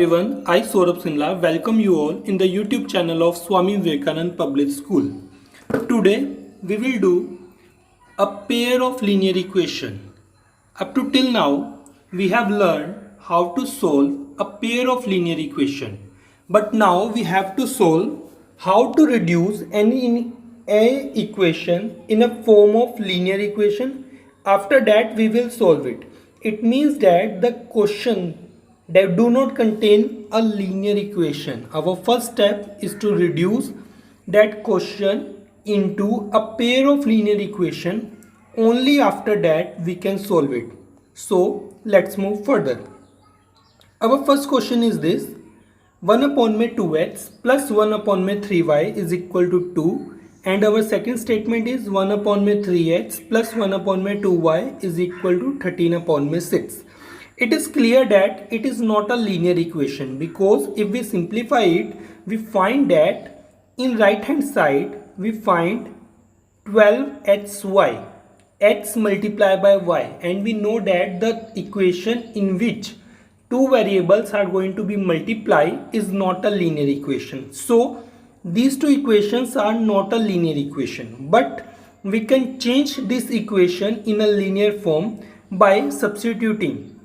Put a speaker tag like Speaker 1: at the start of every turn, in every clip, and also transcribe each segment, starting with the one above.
Speaker 1: Everyone, I Saurabh Sinla welcome you all in the YouTube channel of Swami Vivekanand Public School. Today we will do a pair of linear equation. Up to till now we have learned how to solve a pair of linear equation. But now we have to solve how to reduce any equation in a form of linear equation. After that we will solve it. It means that the question that do not contain a linear equation. Our first step is to reduce that question into a pair of linear equation. Only after that we can solve it. So let's move further. Our first question is this: 1 upon में 2x plus 1 upon में 3y is equal to 2, and our second statement is 1 upon में 3x plus 1 upon में 2y is equal to 13 upon में 6. It is clear that it is not a linear equation, because if we simplify it, we find that in right hand side we find 12xy, x multiplied by y, and we know that the equation in which two variables are going to be multiplied is not a linear equation. So these two equations are not a linear equation, but we can change this equation in a linear form by substituting.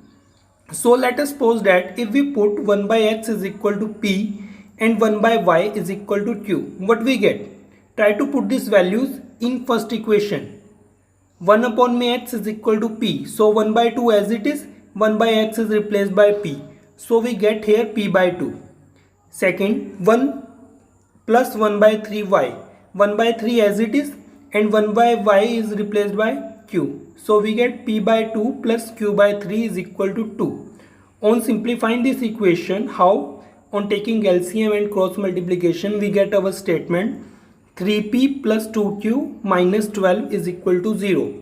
Speaker 1: So let us suppose that if we put 1 by x is equal to p and 1 by y is equal to q, what we get? Try to put these values in first equation. 1 upon x is equal to p, so 1 by 2 as it is, 1 by x is replaced by p, so we get here p by 2. Second, 1 plus 1 by 3y, 1 by 3 as it is, and 1 by y is replaced by q. So we get p by 2 plus q by 3 is equal to 2. On simplifying this equation, how? On taking LCM and cross multiplication, we get our statement 3p plus 2q minus 12 is equal to 0.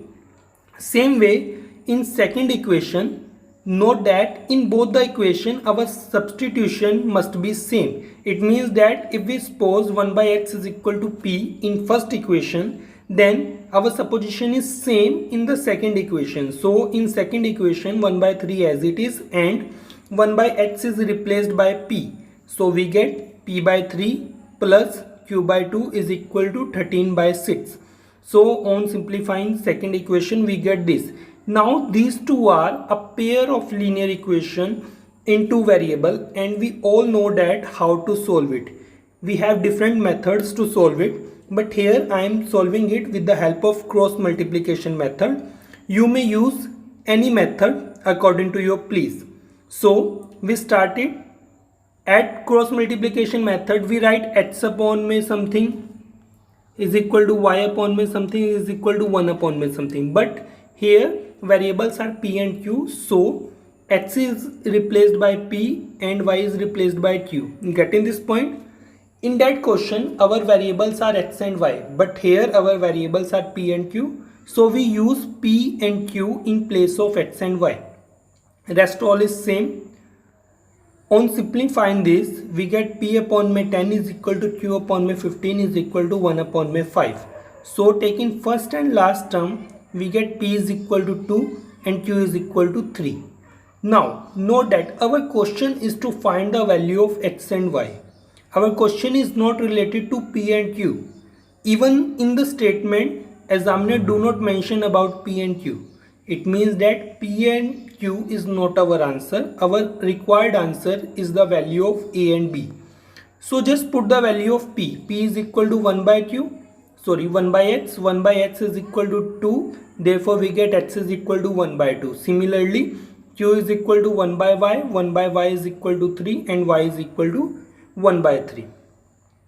Speaker 1: Same way, in second equation, note that in both the equation our substitution must be same. It means that if we suppose 1 by x is equal to p in first equation, then our supposition is same in the second equation. So in second equation 1 by 3 as it is, and 1 by x is replaced by p. So we get p by 3 plus q by 2 is equal to 13 by 6. So on simplifying second equation we get this. Now these two are a pair of linear equation in two variable, and we all know that how to solve it. We have different methods to solve it, but here I am solving it with the help of cross multiplication method. You may use any method according to your please. So we started at cross multiplication method. We write x upon में something is equal to y upon में something is equal to 1 upon में something, but here variables are p and q, so x is replaced by p and y is replaced by q. Getting this point? In that question our variables are x and y, but here our variables are p and q, so we use p and q in place of x and y. Rest all is same. On simplifying this, we get p upon में 10 is equal to q upon में 15 is equal to 1 upon में 5. So taking first and last term, we get p is equal to 2 and q is equal to 3. Now note that our question is to find the value of x and y. Our question is not related to p and q. Even in the statement, examiner do not mention about p and q. It means that p and q is not our answer. Our required answer is the value of a and b. So just put the value of p. P is equal to 1 by x. 1 by x is equal to 2. Therefore we get x is equal to 1 by 2. Similarly, q is equal to 1 by y. 1 by y is equal to 3 and y is equal to 1 by 3.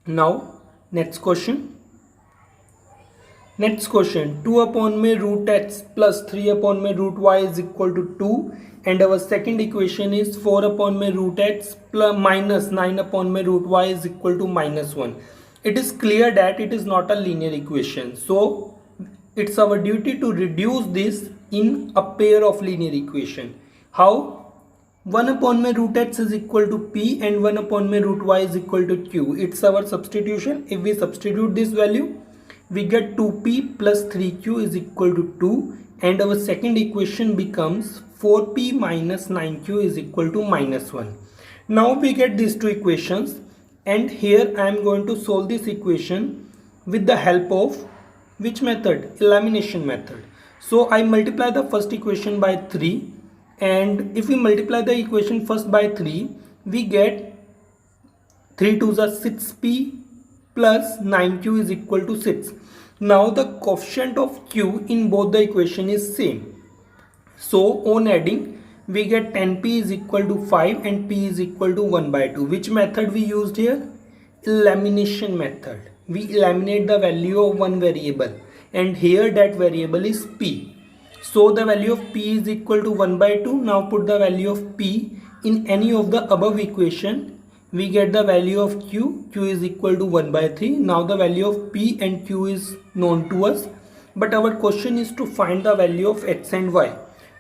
Speaker 1: Now next question. 2 upon में root x plus 3 upon में root y is equal to 2, and our second equation is 4 upon में root x plus minus 9 upon में root y is equal to minus 1. It is clear that it is not a linear equation, so it's our duty to reduce this in a pair of linear equation. How? 1 upon में root x is equal to p and 1 upon में root y is equal to q. It's our substitution. If we substitute this value, we get 2p plus 3q is equal to 2, and our second equation becomes 4p minus 9q is equal to minus 1. Now we get these two equations, and here I am going to solve this equation with the help of which method? Elimination method. So I multiply the first equation by 3, and if we multiply the equation first by 3, we get 3 2s are 6p plus 9q is equal to 6. Now the coefficient of q in both the equation is same. So on adding, we get 10p is equal to 5 and p is equal to 1 by 2. Which method we used here? Elimination method. We eliminate the value of one variable, and here that variable is p. So the value of p is equal to 1 by 2. Now put the value of p in any of the above equation. We get the value of q. Q is equal to 1 by 3. Now the value of p and q is known to us, but our question is to find the value of x and y.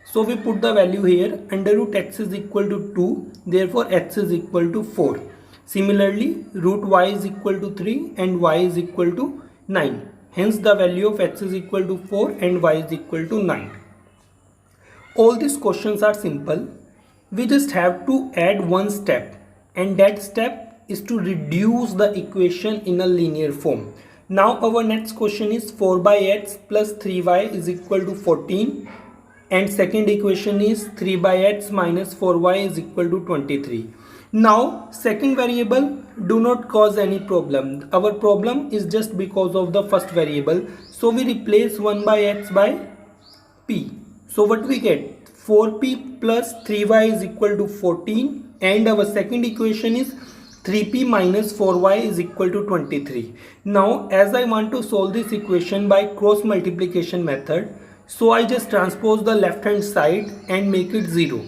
Speaker 1: So we put the value here. Under root x is equal to 2. Therefore x is equal to 4. Similarly, root y is equal to 3 and y is equal to 9. Hence the value of x is equal to 4 and y is equal to 9. All these questions are simple. We just have to add one step, and that step is to reduce the equation in a linear form. Now our next question is 4 by x plus 3y is equal to 14, and second equation is 3 by x minus 4y is equal to 23. Now second variable do not cause any problem. Our problem is just because of the first variable. So we replace 1 by x by p. So what we get? 4p plus 3y is equal to 14, and our second equation is 3p minus 4y is equal to 23. Now as I want to solve this equation by cross multiplication method, so I just transpose the left hand side and make it 0.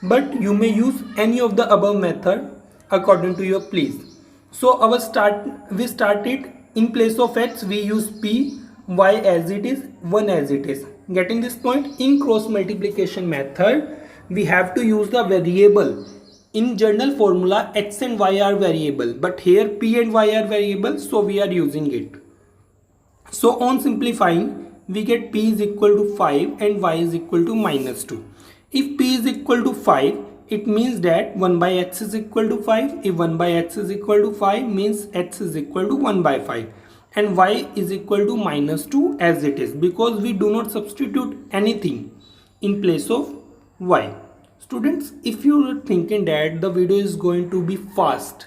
Speaker 1: But you may use any of the above method according to your please. So we started in place of x we use p, y as it is, 1 as it is. Getting this point? In cross multiplication method we have to use the variable. In general formula x and y are variable, but here p and y are variable, so we are using it. So on simplifying, we get p is equal to 5 and y is equal to minus 2. If p is equal to 5, it means that 1 by x is equal to 5. If 1 by x is equal to 5, means x is equal to 1 by 5. And y is equal to minus 2 as it is, because we do not substitute anything in place of y. Students, if you are thinking that the video is going to be fast,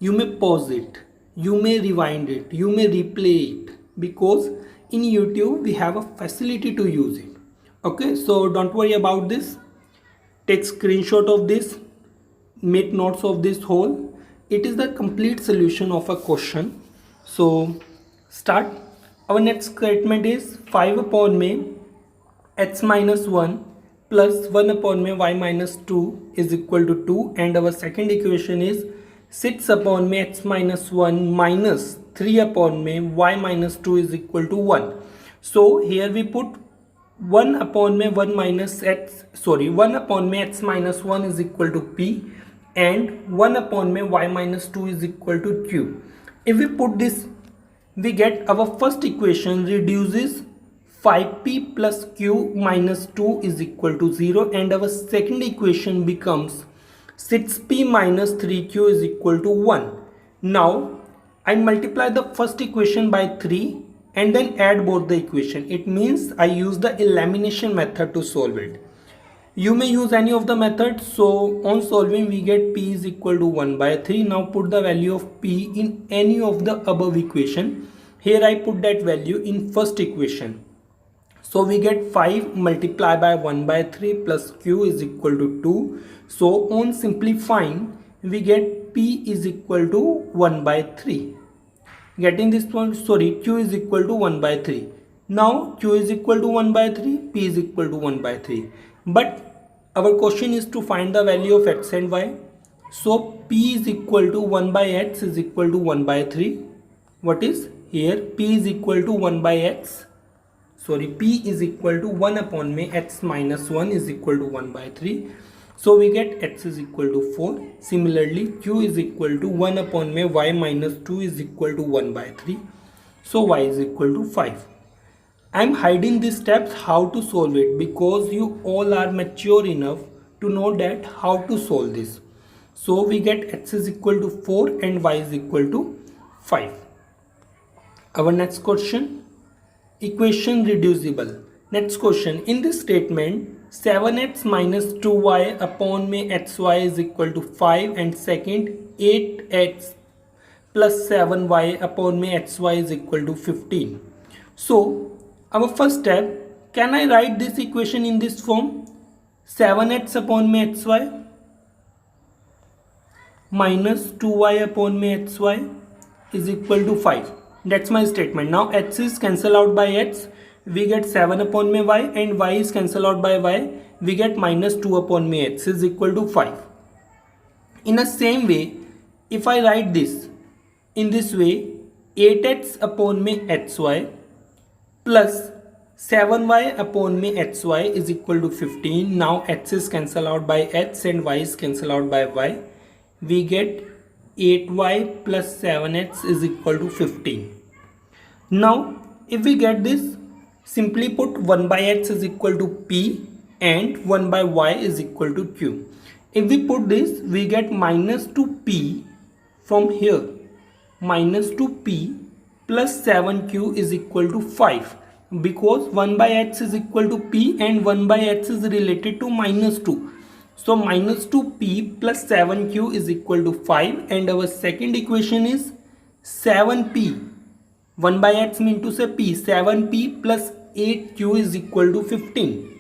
Speaker 1: you may pause it, you may rewind it, you may replay it, because in YouTube we have a facility to use it. Okay, so don't worry about this. Take screenshot of this, make notes of this whole. It is the complete solution of a question. So start. Our next statement is 5 upon me x minus 1 plus 1 upon me y minus 2 is equal to 2, and our second equation is 6 upon me x minus 1 minus 3 upon me y minus 2 is equal to 1. So here we put 1 upon me 1 minus x, 1 upon me x minus 1 is equal to p, and 1 upon me y minus 2 is equal to q. If we put this, we get our first equation reduces 5p plus q minus 2 is equal to 0, and our second equation becomes 6p minus 3q is equal to 1. Now I multiply the first equation by 3 and then add both the equation. It means I use the elimination method to solve it. You may use any of the methods. So on solving we get p is equal to 1 by 3. Now put the value of p in any of the above equation. Here I put that value in first equation. So we get 5 multiplied by 1 by 3 plus q is equal to 2. So on simplifying we get p is equal to 1 by 3. Getting this point, q is equal to 1 by 3. Now q is equal to 1 by 3, p is equal to 1 by 3. But our question is to find the value of x and y. So p is equal to 1 by x is equal to 1 by 3. What is here? P is equal to 1 by x. P is equal to 1 upon me x minus 1 is equal to 1 by 3. So we get x is equal to 4. Similarly, q is equal to 1 upon me y minus 2 is equal to 1 by 3. So y is equal to 5. I am hiding these steps how to solve it, because you all are mature enough to know that how to solve this. So we get x is equal to 4 and y is equal to 5. Our next question, equation reducible. Next question, in this statement 7x minus 2y upon में xy is equal to 5 and second 8x plus 7y upon में xy is equal to 15. So our first step, can I write this equation in this form? 7x upon में xy minus 2y upon में xy is equal to 5. That's my statement. Now x is cancelled out by x, we get 7 upon में y, and y is cancelled out by y, we get minus 2 upon में x is equal to 5. In the same way, if I write this in this way, 8x upon में xy plus 7y upon में xy is equal to 15. Now x is cancelled out by x and y is cancelled out by y, we get 8y plus 7x is equal to 15. Now if we get this, simply put 1 by x is equal to p and 1 by y is equal to q. If we put this, we get minus 2p from here, minus 2p plus 7q is equal to 5, because 1 by x is equal to p and 1 by x is related to minus 2. So minus 2p plus 7q is equal to 5, and our second equation is 7p. 1 by x mean to say p, 7p plus 8q is equal to 15.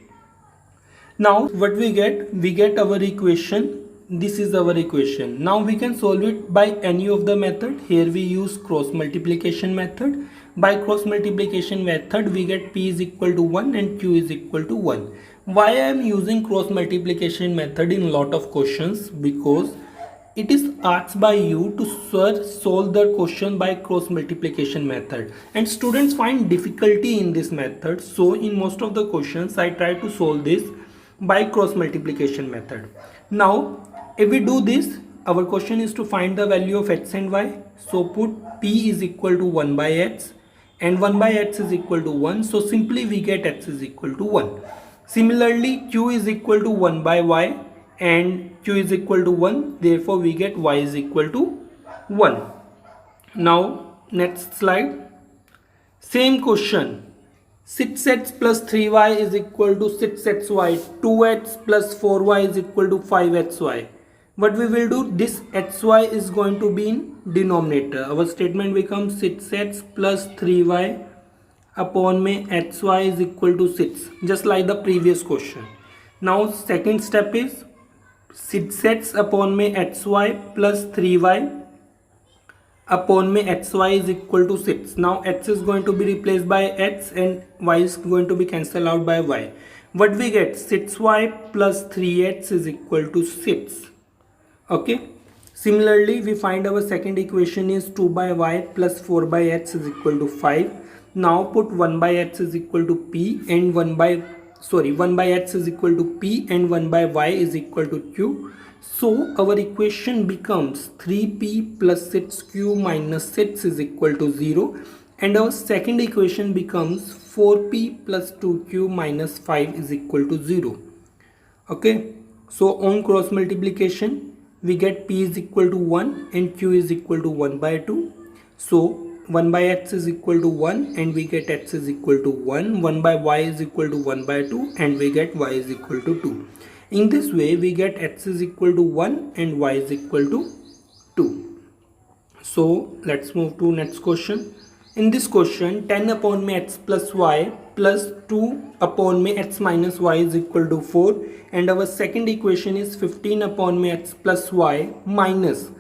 Speaker 1: Now what we get our equation. This is our equation. Now we can solve it by any of the method. Here we use cross multiplication method. By cross multiplication method we get p is equal to 1 and q is equal to 1. Why I am using cross multiplication method in lot of questions? Because it is asked by you to solve the question by cross multiplication method, and students find difficulty in this method. So in most of the questions I try to solve this by cross multiplication method. Now if we do this, our question is to find the value of x and y. So put p is equal to 1 by x and 1 by x is equal to 1. So simply we get x is equal to 1. Similarly, q is equal to 1 by y and q is equal to 1. Therefore, we get y is equal to 1. Now, next slide. Same question. 6x plus 3y is equal to 6xy. 2x plus 4y is equal to 5xy. What we will do, this xy is going to be in denominator. Our statement becomes 6x plus 3y upon में xy is equal to 6, just like the previous question. Now second step is 6x upon में xy plus 3y upon में xy is equal to 6. Now x is going to be replaced by x and y is going to be cancelled out by y. What we get, 6y plus 3x is equal to 6. Okay. Similarly, we find our second equation is 2 by y plus 4 by x is equal to 5. Now put 1 by x is equal to p and 1 by x is equal to p and 1 by y is equal to q. So our equation becomes 3p plus 6q minus 6 is equal to 0, and our second equation becomes 4p plus 2q minus 5 is equal to 0. Okay, so on cross multiplication we get p is equal to 1 and q is equal to 1 by 2. So 1 by x is equal to 1 and we get x is equal to 1. 1 by y is equal to 1 by 2 and we get y is equal to 2. In this way we get x is equal to 1 and y is equal to 2. So let's move to next question. In this question 10 upon में x plus y plus 2 upon में x minus y is equal to 4, and our second equation is 15 upon में x plus y minus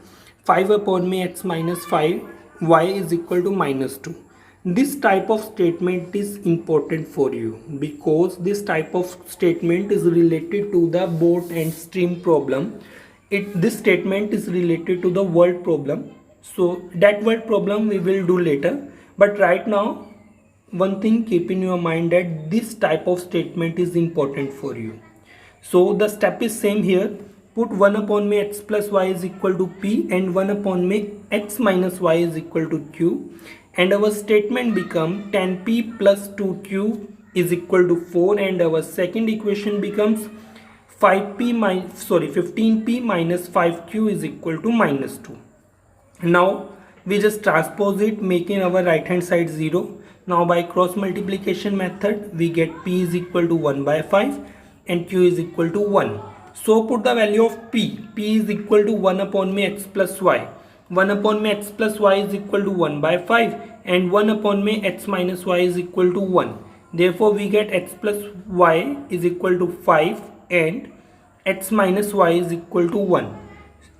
Speaker 1: 5 upon में x minus 5 y is equal to minus 2. This type of statement is important for you because this type of statement is related to the boat and stream problem. This statement is related to the word problem. So that word problem we will do later. But right now, one thing keep in your mind that this type of statement is important for you. So the step is same here. Put 1 upon में x plus y is equal to p and 1 upon में x minus y is equal to q, and our statement become 10p plus 2q is equal to 4, and our second equation becomes 15p minus 5q is equal to minus 2. Now we just transpose it, making our right hand side 0. Now by cross multiplication method we get p is equal to 1 by 5 and q is equal to 1. So put the value of p. P is equal to 1 upon me x plus y. 1 upon me x plus y is equal to 1 by 5 and 1 upon me x minus y is equal to 1. Therefore we get x plus y is equal to 5 and x minus y is equal to 1.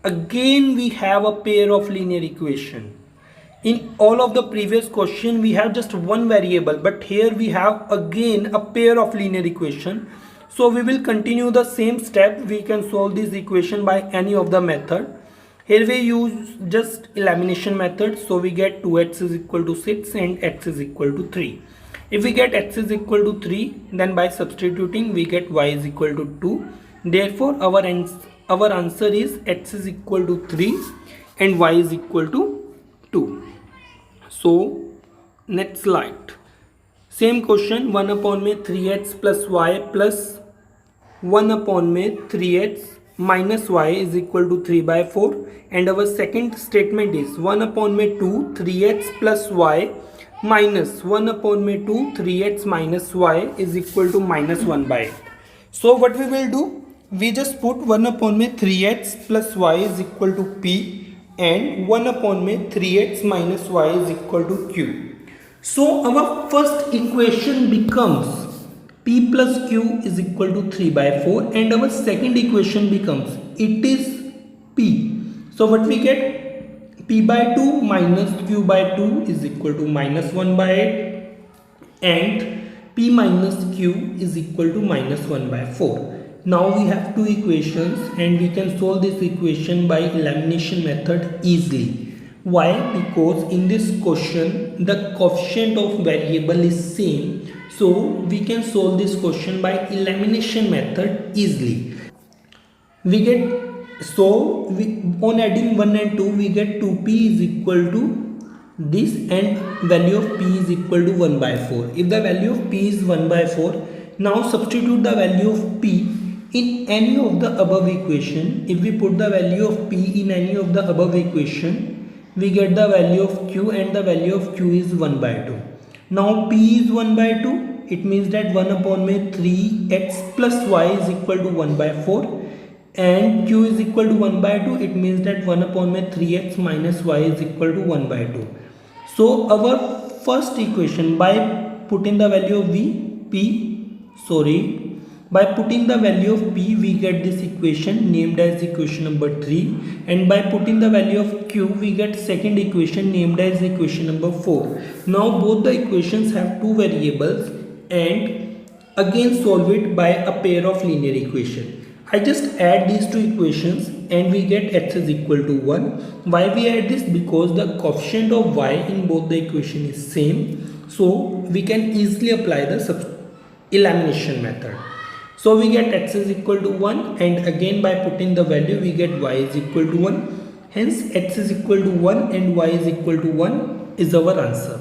Speaker 1: Again we have a pair of linear equation. In all of the previous question we have just one variable, but here we have again a pair of linear equation. So we will continue the same step. We can solve this equation by any of the method. Here we use just elimination method. So we get 2x is equal to 6 and x is equal to 3. If we get x is equal to 3, then by substituting we get y is equal to 2. Therefore our answer is x is equal to 3 and y is equal to 2. So next slide. Same question, 1 upon me 3x plus y plus 1 upon me 3x minus y is equal to 3 by 4. And our second statement is 1 upon me 2 3x plus y minus 1 upon me 2 3x minus y is equal to minus 1 by 8. So what we will do? We just put 1 upon me 3x plus y is equal to p and 1 upon me 3x minus y is equal to q. So our first equation becomes p plus q is equal to 3 by 4 and our second equation becomes it is p. So what we get? P by 2 minus q by 2 is equal to minus 1 by 8 and p minus q is equal to minus 1 by 4. Now we have two equations and we can solve this equation by elimination method easily. Why? Because in this question the coefficient of variable is same, so we can solve this question by elimination method easily. We get, on adding 1 and 2 we get 2p is equal to this and value of p is equal to 1 by 4. If the value of p is 1 by 4, now substitute the value of p in any of the above equation. If we put the value of p in any of the above equation, we get the value of q and the value of q is 1 by 2. Now p is 1 by 2. It means that 1 upon me 3x plus y is equal to 1 by 4 and q is equal to 1 by 2. It means that 1 upon me 3x minus y is equal to 1 by 2. So our first equation, by putting the value of by putting the value of p we get this equation named as equation number 3, and by putting the value of q we get second equation named as equation number 4. Now both the equations have two variables and again solve it by a pair of linear equation. I just add these two equations and we get x is equal to 1. Why we add this? Because the coefficient of y in both the equation is same, so we can easily apply the elimination method. So we get x is equal to 1 and again by putting the value we get y is equal to 1. Hence x is equal to 1 and y is equal to 1 is our answer.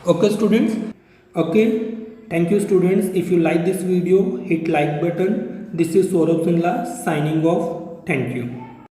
Speaker 1: Okay students? Okay. Thank you students. If you like this video, hit like button. This is Saurabh Sinla signing off. Thank you.